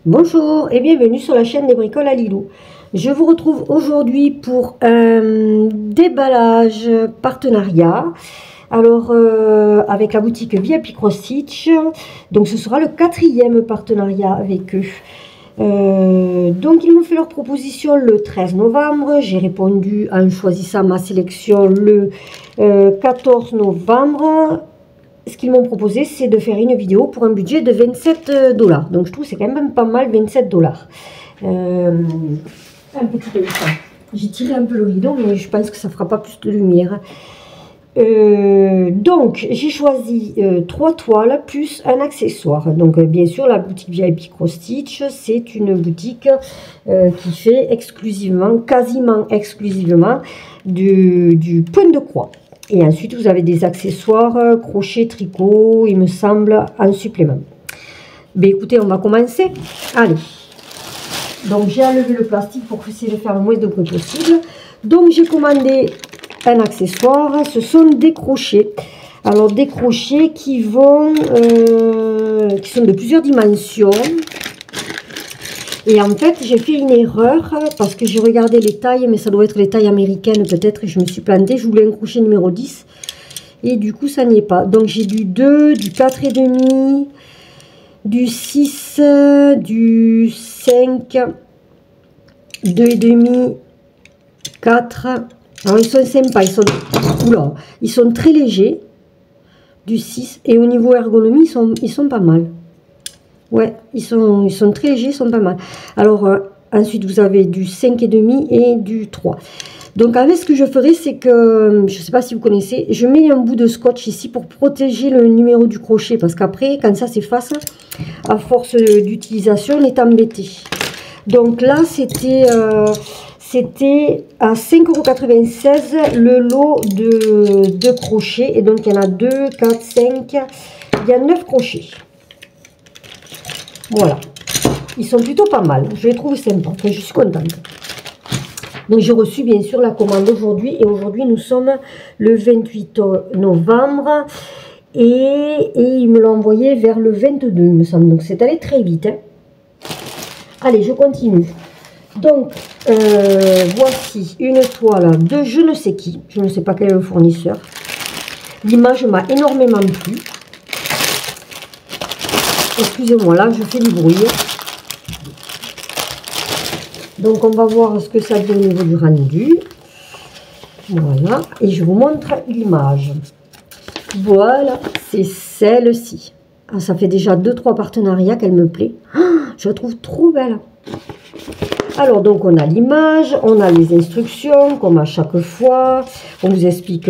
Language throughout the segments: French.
Bonjour et bienvenue sur la chaîne des bricoles à Lilou. Je vous retrouve aujourd'hui pour un déballage partenariat. Alors avec la boutique VIP Cross Stitch. Donc ce sera le 4e partenariat avec eux. Donc ils m'ont fait leur proposition le 13 novembre. J'ai répondu en choisissant ma sélection le 14 novembre. Ce qu'ils m'ont proposé, c'est de faire une vidéo pour un budget de 27 $. Donc je trouve que c'est quand même pas mal, 27 $. Un petit instant. J'ai tiré un peu le rideau, mais je pense que ça fera pas plus de lumière. Donc j'ai choisi 3 toiles plus un accessoire. Donc bien sûr la boutique VIP Cross Stitch, c'est une boutique qui fait exclusivement, quasiment exclusivement du point de croix. Et ensuite, vous avez des accessoires, crochet, tricot, il me semble, en supplément. Ben écoutez, on va commencer. Allez. Donc, j'ai enlevé le plastique pour essayer de faire le moins de bruit possible. Donc, j'ai commandé un accessoire. Ce sont des crochets. Alors, des crochets qui sont de plusieurs dimensions. Et en fait, j'ai fait une erreur parce que j'ai regardé les tailles, mais ça doit être les tailles américaines peut-être, et je me suis plantée. Je voulais un crochet numéro 10 et du coup, ça n'y est pas. Donc, j'ai du 2, du 4,5, du 6, du 5, 2,5, 4. Alors, ils sont sympas, ils sont très légers, du 6. Et au niveau ergonomie, ils sont pas mal. Ouais, ils sont très légers, ils sont pas mal. Alors, ensuite, vous avez du 5,5 et du 3. Donc, avec ce que je ferai, c'est que, je ne sais pas si vous connaissez, je mets un bout de scotch ici pour protéger le numéro du crochet. Parce qu'après, quand ça s'efface, à force d'utilisation, on est embêté. Donc là, c'était à 5,96 € le lot de crochets. Et donc, il y en a 2, 4, 5, il y a 9 crochets. Voilà, ils sont plutôt pas mal, je les trouve sympas, enfin, je suis contente. Donc j'ai reçu bien sûr la commande aujourd'hui, et aujourd'hui nous sommes le 28 novembre, et il me l'a envoyé vers le 22 il me semble, donc c'est allé très vite. Hein. Allez, je continue. Donc voici une toile de je ne sais qui, je ne sais pas quel est le fournisseur. L'image m'a énormément plu. Excusez-moi, là, je fais du bruit. Donc, on va voir ce que ça donne au niveau du rendu. Voilà. Et je vous montre l'image. Voilà, c'est celle-ci. Ah, ça fait déjà 2-3 partenariats qu'elle me plaît. Ah, je la trouve trop belle. Alors, donc, on a l'image, on a les instructions, comme à chaque fois. On vous explique...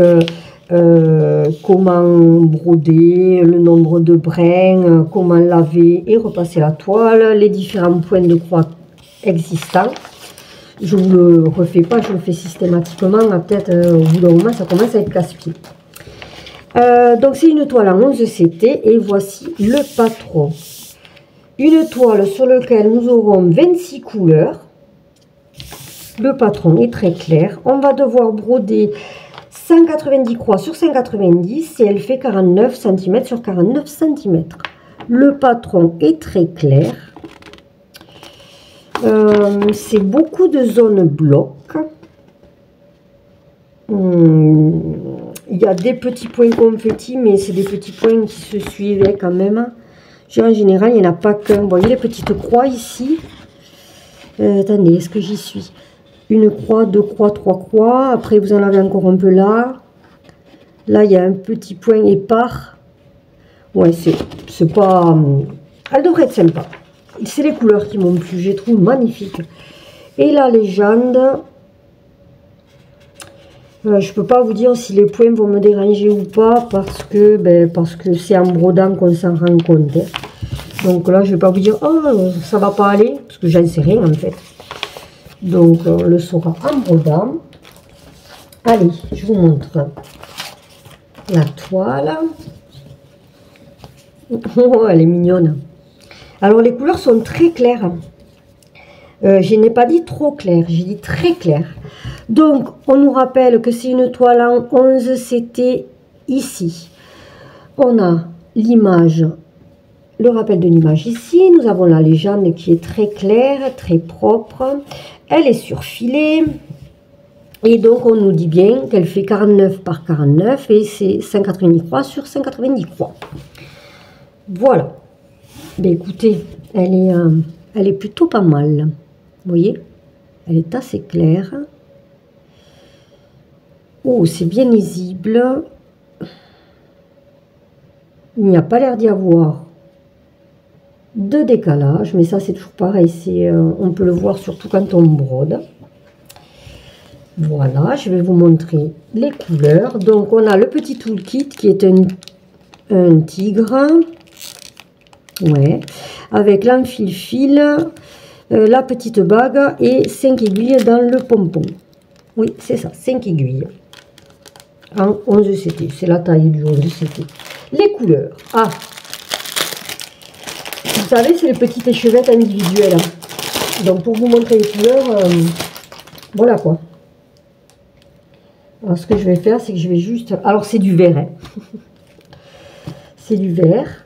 comment broder, le nombre de brins, comment laver et repasser la toile, les différents points de croix existants. Je ne vous le refais pas, je le fais systématiquement, peut-être au bout d'un moment ça commence à être casse-pied. Donc c'est une toile en 11 CT et voici le patron. Une toile sur laquelle nous aurons 26 couleurs. Le patron est très clair. On va devoir broder 190 croix sur 190 et elle fait 49 cm sur 49 cm. Le patron est très clair. C'est beaucoup de zones blocs. Il y a des petits points confettis, mais c'est des petits points qui se suivaient quand même. En général, il n'y en a pas qu'un. Vous voyez les petites croix ici. Attendez, est-ce que j'y suis? Une croix, 2 croix, 3 croix. Après, vous en avez encore un peu là. Là, il y a un petit point épars. Ouais, c'est pas... Elle devrait être sympa. C'est les couleurs qui m'ont plu. Je les trouve magnifiques. Et la légende... je ne peux pas vous dire si les points vont me déranger ou pas. Parce que c'est en brodant qu'on s'en rend compte. Hein. Donc là, je ne vais pas vous dire, oh, ça va pas aller. Parce que j'en sais rien, en fait. Donc, on le saura en brodant. Allez, je vous montre la toile. Oh, elle est mignonne. Alors, les couleurs sont très claires. Je n'ai pas dit trop clair, j'ai dit très clair. Donc, on nous rappelle que c'est une toile en 11 CT ici. On a l'image le rappel de l'image ici. Nous avons la légende qui est très claire, très propre. Elle est surfilée. Et donc, on nous dit bien qu'elle fait 49 par 49 et c'est 190 croix sur 190 croix. Voilà. Ben, écoutez, elle est plutôt pas mal. Vous voyez? Elle est assez claire. Oh, c'est bien lisible. Il n'y a pas l'air d'y avoir de décalage, mais ça c'est toujours pareil, on peut le voir surtout quand on brode. Voilà, je vais vous montrer les couleurs. Donc on a le petit toolkit qui est un tigre, ouais, avec l'enfil-fil, la petite bague et 5 aiguilles dans le pompon. Oui, c'est ça, 5 aiguilles en 11 CT, c'est la taille du 11 CT. Les couleurs, ah, vous savez, c'est les petites échevettes individuelles. Donc, pour vous montrer les couleurs, voilà quoi. Alors, ce que je vais faire, c'est que je vais juste... Alors, c'est du vert. Hein. C'est du vert.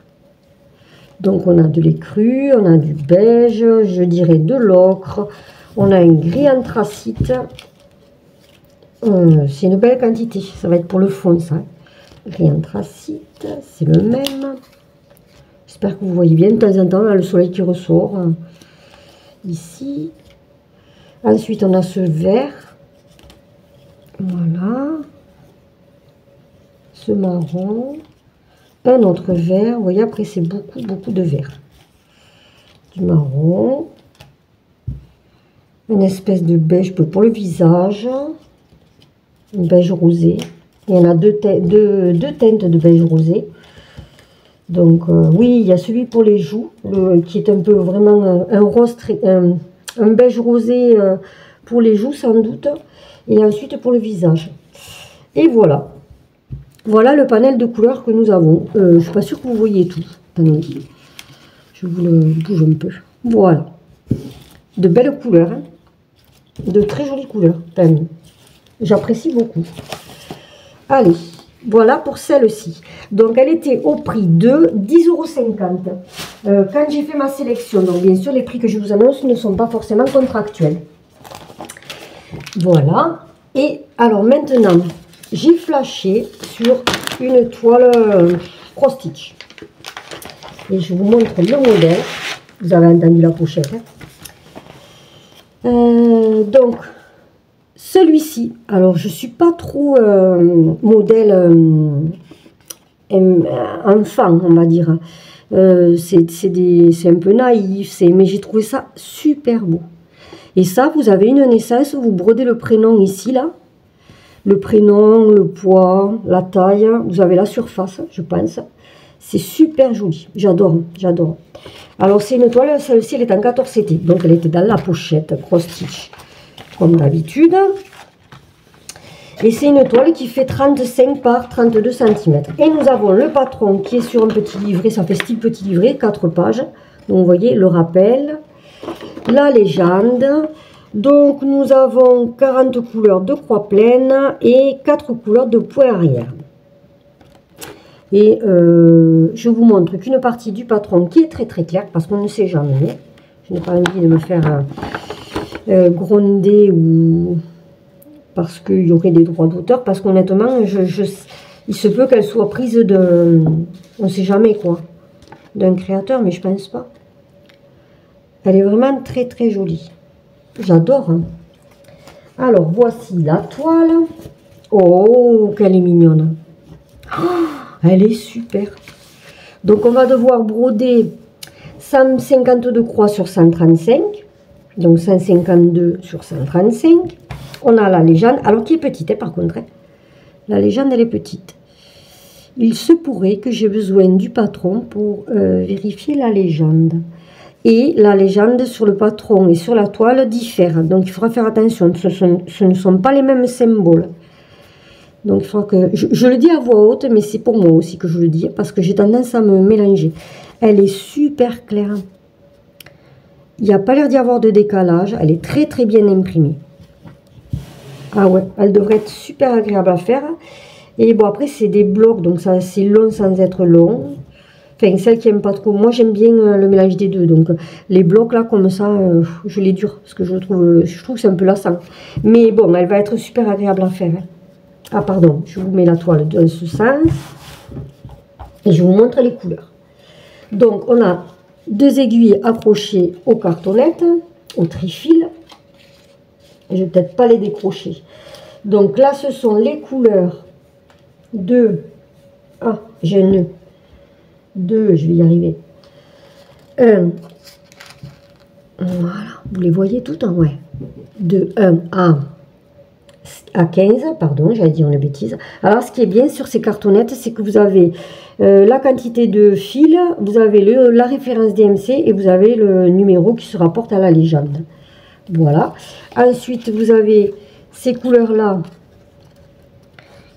Donc, on a de l'écru, on a du beige, je dirais de l'ocre. On a un gris anthracite. C'est une belle quantité. Ça va être pour le fond, ça. Gris anthracite, c'est le même. J'espère que vous voyez bien. De temps en temps, là, le soleil qui ressort. Ici. Ensuite, on a ce vert. Voilà. Ce marron. Un autre vert. Vous voyez, après, c'est beaucoup de vert. Du marron. Une espèce de beige pour le visage. Un beige rosé. Il y en a deux teintes de beige rosé. Donc, oui, il y a celui pour les joues, qui est un peu vraiment un rose, un beige rosé pour les joues sans doute. Et ensuite pour le visage. Et voilà. Voilà le panel de couleurs que nous avons. Je ne suis pas sûre que vous voyez tout. Attendez, je vous le bouge un peu. Voilà. De belles couleurs. Hein. De très jolies couleurs. J'apprécie beaucoup. Allez. Voilà pour celle-ci. Donc, elle était au prix de 10,50 €. Quand j'ai fait ma sélection, donc bien sûr, les prix que je vous annonce ne sont pas forcément contractuels. Voilà. Et alors maintenant, j'ai flashé sur une toile cross-stitch. Et je vous montre le modèle. Vous avez entendu la pochette. Hein. Donc, celui-ci, alors je suis pas trop modèle enfant, on va dire. C'est un peu naïf, mais j'ai trouvé ça super beau. Et ça, vous avez une naissance, vous brodez le prénom ici, là. Le prénom, le poids, la taille, vous avez la surface, je pense. C'est super joli, j'adore, j'adore. Alors c'est une toile, celle-ci elle est en 14 CT, donc elle était dans la pochette cross-stitch. Comme d'habitude. Et c'est une toile qui fait 35 par 32 cm. Et nous avons le patron qui est sur un petit livret, ça fait style petit livret, 4 pages. Donc vous voyez le rappel, la légende. Donc nous avons 40 couleurs de croix pleine et 4 couleurs de point arrière. Et je vous montre qu'une partie du patron qui est très claire parce qu'on ne sait jamais. Je n'ai pas envie de me faire... gronder ou parce qu'il y aurait des droits d'auteur, parce qu'honnêtement il se peut qu'elle soit prise de, on sait jamais quoi, d'un créateur, mais je pense pas. Elle est vraiment très jolie, j'adore. Hein. Alors voici la toile. Oh qu'elle est mignonne. Oh, elle est super. Donc on va devoir broder 152 croix sur 135. Donc 152 sur 135. On a la légende, alors qui est petite hein, par contre. Hein. La légende elle est petite. Il se pourrait que j'ai besoin du patron pour vérifier la légende. Et la légende sur le patron et sur la toile diffère. Donc il faudra faire attention, ce ne sont pas les mêmes symboles. Donc il faudra que... Je le dis à voix haute, mais c'est pour moi aussi que je le dis, parce que j'ai tendance à me mélanger. Elle est super claire. Il n'y a pas l'air d'y avoir de décalage. Elle est très bien imprimée. Ah ouais, elle devrait être super agréable à faire. Et bon, après, c'est des blocs, donc ça c'est long sans être long. Enfin, celle qui aime pas trop. Moi, j'aime bien le mélange des deux. Donc, les blocs là, comme ça, je les dure. Parce que je trouve que c'est un peu lassant. Mais bon, elle va être super agréable à faire. Hein. Ah, pardon. Je vous mets la toile dans ce sens. Et je vous montre les couleurs. Donc, on a 2 aiguilles accrochées aux cartonnettes, au trifil. Je vais peut-être pas les décrocher. Donc là, ce sont les couleurs de... Ah, j'ai un nœud. 2, je vais y arriver. 1. Voilà, vous les voyez tout en ouais. De 1 à 15, pardon, j'allais dire une bêtise. Alors, ce qui est bien sur ces cartonnettes, c'est que vous avez la quantité de fil, vous avez la référence DMC et vous avez le numéro qui se rapporte à la légende. Voilà. Ensuite, vous avez ces couleurs-là,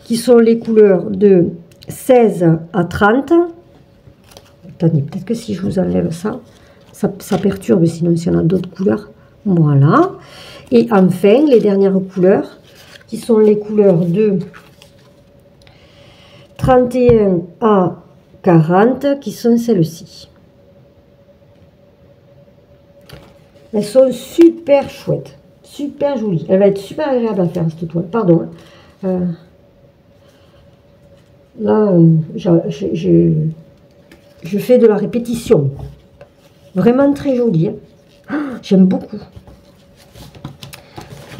qui sont les couleurs de 16 à 30. Attendez, peut-être que si je vous enlève ça, ça perturbe, sinon si on a d'autres couleurs. Voilà. Et enfin, les dernières couleurs, qui sont les couleurs de 31 à 40, qui sont celles-ci. Elles sont super chouettes, super jolies. Elle va être super agréable à faire, cette toile. Pardon. Là, je fais de la répétition. Vraiment très jolie. Hein. J'aime beaucoup.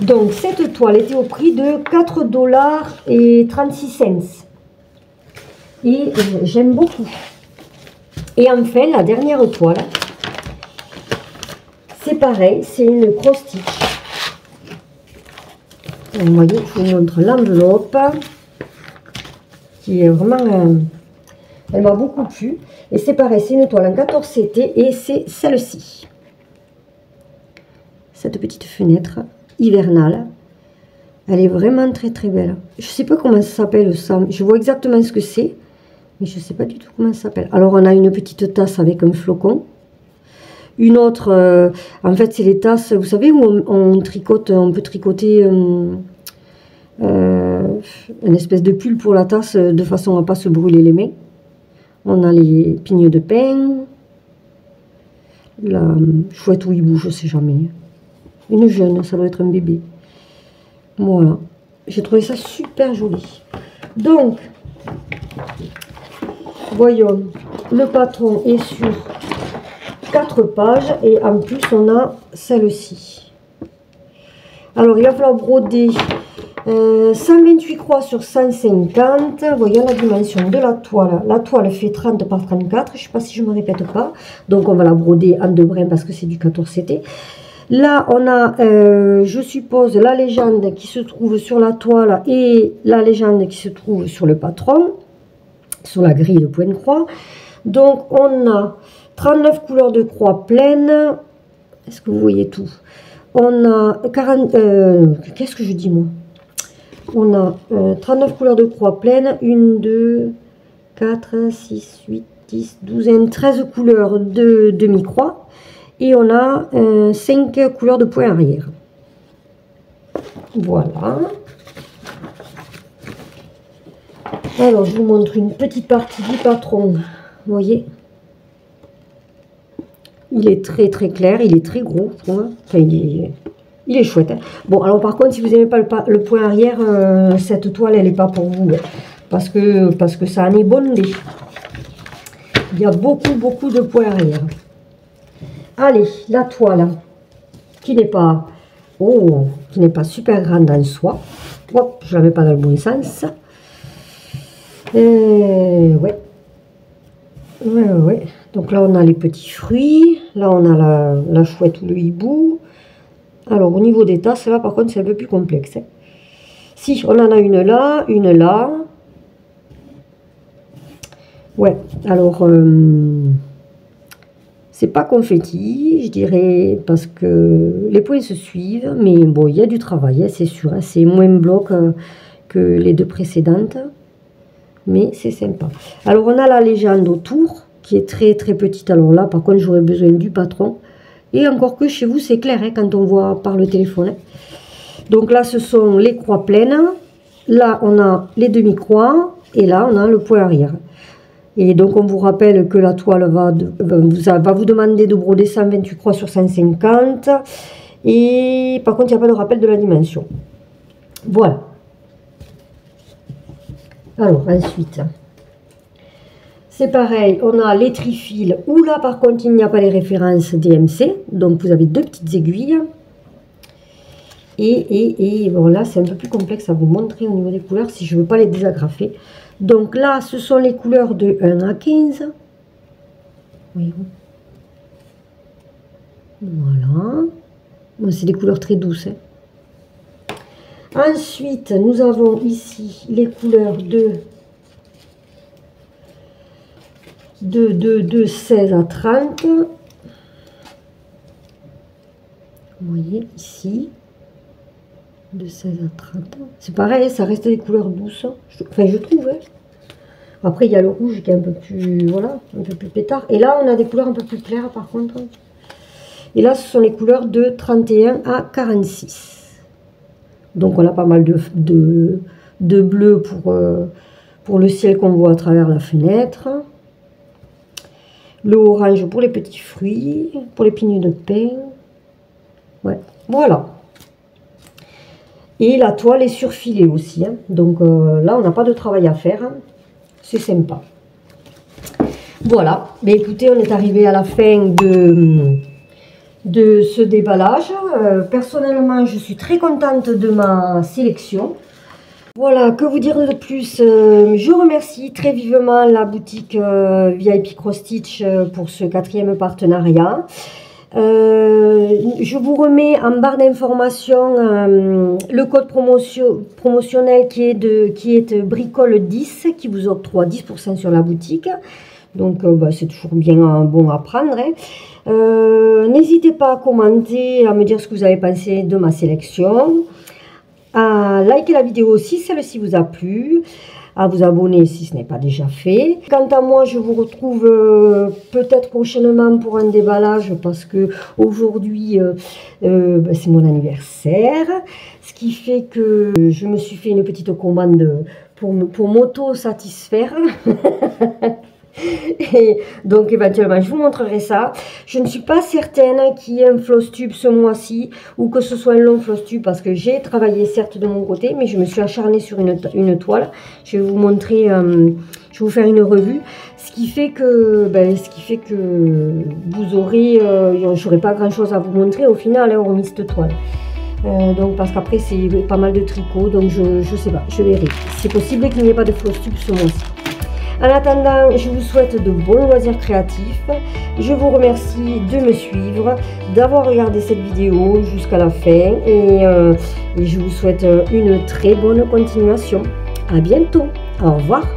Donc, cette toile était au prix de 4,36 $. Et j'aime beaucoup. Et enfin, la dernière toile, c'est pareil, c'est une cross stitch. Vous voyez, je vous montre l'enveloppe, qui est vraiment... elle m'a beaucoup plu. Et c'est pareil, c'est une toile en 14 CT et c'est celle-ci. Cette petite fenêtre hivernale. Elle est vraiment très très belle. Je ne sais pas comment ça s'appelle ça. Je vois exactement ce que c'est. Mais je ne sais pas du tout comment ça s'appelle. Alors on a une petite tasse avec un flocon. Une autre, en fait c'est les tasses, vous savez où on tricote, on peut tricoter une espèce de pull pour la tasse de façon à ne pas se brûler les mains. On a les pignes de pain. La chouette ou hibou, je ne sais jamais. Une jeune, ça doit être un bébé. Voilà. J'ai trouvé ça super joli. Donc, voyons. Le patron est sur 4 pages. Et en plus, on a celle-ci. Alors, il va falloir broder 128 croix sur 150. Voyons la dimension de la toile. La toile fait 30 par 34. Je ne sais pas si je ne me répète pas. Donc, on va la broder en 2 brins parce que c'est du 14 CT. Là, on a, je suppose, la légende qui se trouve sur la toile et la légende qui se trouve sur le patron, sur la grille de point de croix. Donc, on a 39 couleurs de croix pleines. Est-ce que vous voyez tout? On a 40... qu'est-ce que je dis, moi? On a 39 couleurs de croix pleines. 1, 2, 4, 6, 8, 10, 12, 13 couleurs de demi-croix. Et on a 5 couleurs de point arrière. Voilà. Alors, je vous montre une petite partie du patron. Vous voyez? Il est très très clair, il est très gros, je trouve. Enfin, il est chouette. Hein. Bon, alors par contre, si vous n'aimez pas le point arrière, cette toile, elle n'est pas pour vous. Hein, parce que ça en est bondé. Il y a beaucoup de points arrière. Allez, la toile, qui n'est pas super grande en soi. Hop, je ne la mets pas dans le bon sens. Ouais. Donc là, on a les petits fruits. Là, on a la chouette ou le hibou. Alors, au niveau des tasses, là, par contre, c'est un peu plus complexe. Hein. Si, on en a une là, une là. Ouais, alors... c'est pas confetti, je dirais, parce que les points se suivent, mais bon, il y a du travail, hein, c'est sûr. Hein, c'est moins bloc que les 2 précédentes, mais c'est sympa. Alors, on a la légende autour, qui est très très petite. Alors là, par contre, j'aurais besoin du patron. Et encore que chez vous, c'est clair, hein, quand on voit par le téléphone. Hein. Donc là, ce sont les croix pleines. Là, on a les demi-croix. Et là, on a le point arrière. Et donc, on vous rappelle que la toile va vous demander de broder 128 croix sur 150. Et par contre, il n'y a pas le rappel de la dimension. Voilà. Alors, ensuite, c'est pareil, on a les trifils, où là, par contre, il n'y a pas les références DMC. Donc, vous avez deux petites aiguilles. Et bon, là, c'est un peu plus complexe à vous montrer au niveau des couleurs, si je ne veux pas les désagrafer. Donc là, ce sont les couleurs de 1 à 15. Oui. Voilà. Bon, c'est des couleurs très douces. Ensuite, nous avons ici les couleurs de 16 à 30. Vous voyez ici. De 16 à 30. C'est pareil, ça reste des couleurs douces. Enfin, je trouve. Hein. Après, il y a le rouge qui est un peu plus, voilà, un peu plus pétard. Et là, on a des couleurs un peu plus claires, par contre. Et là, ce sont les couleurs de 31 à 46. Donc, on a pas mal de bleu pour le ciel qu'on voit à travers la fenêtre. Le orange pour les petits fruits, pour les pignons de pain. Ouais, voilà. Et la toile est surfilée aussi. Hein. Donc là, on n'a pas de travail à faire. Hein. C'est sympa. Voilà. Mais écoutez, on est arrivé à la fin de ce déballage. Personnellement, je suis très contente de ma sélection. Voilà, que vous dire de plus? Je remercie très vivement la boutique VIP Cross Stitch pour ce 4e partenariat. Je vous remets en barre d'informations le code promotionnel qui est bricole 10 qui vous octroie 10% sur la boutique. Donc c'est toujours bien bon à prendre. Hein. N'hésitez pas à commenter, à me dire ce que vous avez pensé de ma sélection. À liker la vidéo si celle-ci vous a plu. À vous abonner si ce n'est pas déjà fait. Quant à moi, je vous retrouve peut-être prochainement pour un déballage parce que aujourd'hui c'est mon anniversaire. Ce qui fait que je me suis fait une petite commande pour m'auto-satisfaire. Et donc éventuellement je vous montrerai ça. Je ne suis pas certaine qu'il y ait un floss tube ce mois-ci ou que ce soit un long floss tube parce que j'ai travaillé certes de mon côté, mais je me suis acharnée sur une toile. Je vais vous montrer, je vais vous faire une revue, ce qui fait que vous aurez, j'aurai pas grand chose à vous montrer au final, hein, hormis cette toile. Donc parce qu'après c'est pas mal de tricot, donc je sais pas, je verrai. C'est possible qu'il n'y ait pas de floss tube ce mois-ci. En attendant, je vous souhaite de bons loisirs créatifs. Je vous remercie de me suivre, d'avoir regardé cette vidéo jusqu'à la fin. Et je vous souhaite une très bonne continuation. À bientôt. Au revoir.